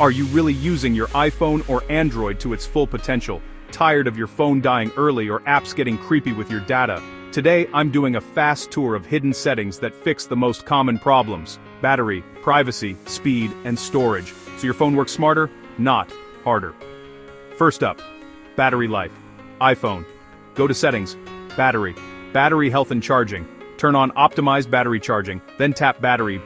Are you really using your iPhone or Android to its full potential? Tired of your phone dying early or apps getting creepy with your data? Today I'm doing a fast tour of hidden settings that fix the most common problems: battery, privacy, speed, and storage. So your phone works smarter, not harder. First up, battery life. iPhone. Go to Settings, Battery, Battery Health and Charging. Turn on Optimized Battery Charging, then tap Battery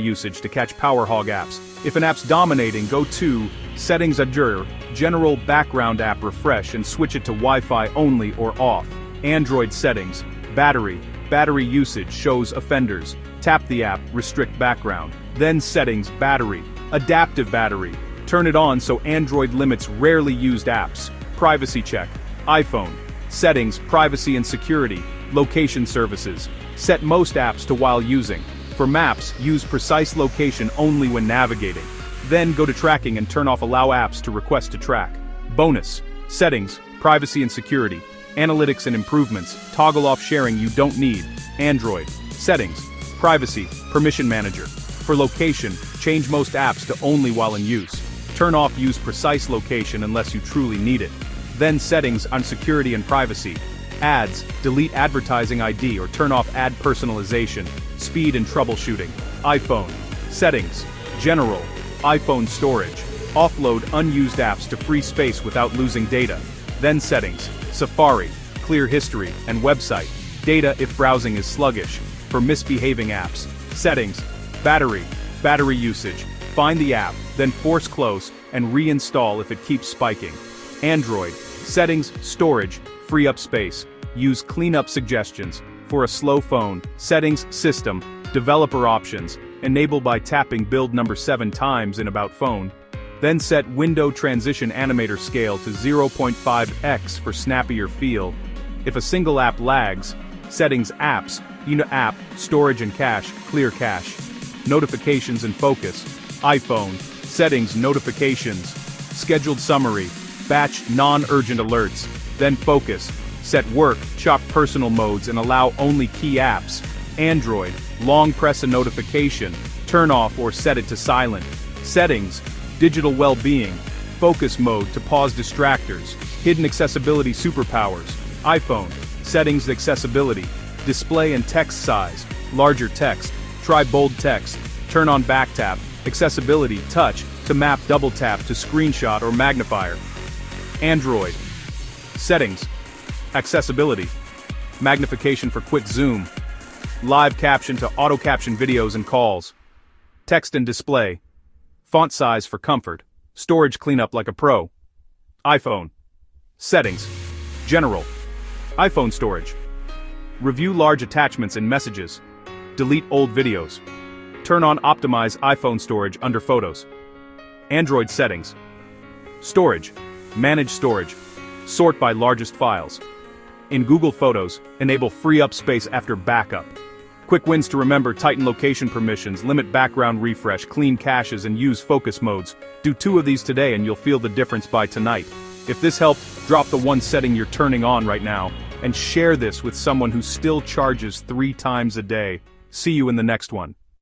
Usage to catch power hog apps. If an app's dominating, go to Settings Adjure, General Background App Refresh and switch it to Wi-Fi only or off. Android Settings, Battery Usage shows offenders. Tap the app, restrict background. Then Settings, Battery, Adaptive Battery. Turn it on so Android limits rarely used apps. Privacy check. iPhone. Settings, Privacy and Security. Location services. Set most apps to while using. For maps, use precise location only when navigating. Then go to tracking and turn off allow apps to request to track. Bonus. Settings, Privacy and Security. Analytics and improvements, toggle off sharing you don't need. Android. Settings, Privacy, Permission Manager. For location, change most apps to only while in use. Turn off use precise location unless you truly need it. Then settings on security and privacy. Ads, delete advertising ID or turn off ad personalization. Speed and troubleshooting. iPhone. Settings, General, iPhone storage. Offload unused apps to free space without losing data. Then settings, Safari, clear history, and website. Data if browsing is sluggish. For misbehaving apps. Settings, battery usage. Find the app, then force close, and reinstall if it keeps spiking. Android. Settings, storage, free up space. Use cleanup suggestions. For a slow phone, settings, system, developer options. Enable by tapping build number 7 times in About Phone. Then set window transition animator scale to 0.5x for snappier feel. If a single app lags, settings apps, app, storage and cache, clear cache. Notifications and focus. iPhone. Settings, notifications. Scheduled summary. Batch non-urgent alerts. Then focus. Set work, chop personal modes and allow only key apps. Android. Long press a notification. Turn off or set it to silent. Settings. Digital well-being. Focus mode to pause distractors. Hidden accessibility superpowers. iPhone. Settings accessibility. Display and text size. Larger text. Try bold text. Turn on back tap. Accessibility touch to map double tap to screenshot or magnifier. Android. Settings. Accessibility. Magnification for quick zoom. Live caption to auto caption videos and calls. Text and display. Font size for comfort. Storage cleanup like a pro. iPhone. Settings. General. iPhone storage. Review large attachments and messages. Delete old videos. Turn on optimize iPhone storage under photos. Android settings. Storage. Manage storage. Sort by largest files. In Google Photos, enable free up space after backup. Quick wins to remember: tighten location permissions, limit background refresh, clean caches and use focus modes. Do 2 of these today and you'll feel the difference by tonight. If this helped, drop the one setting you're turning on right now, and share this with someone who still charges 3 times a day. See you in the next one.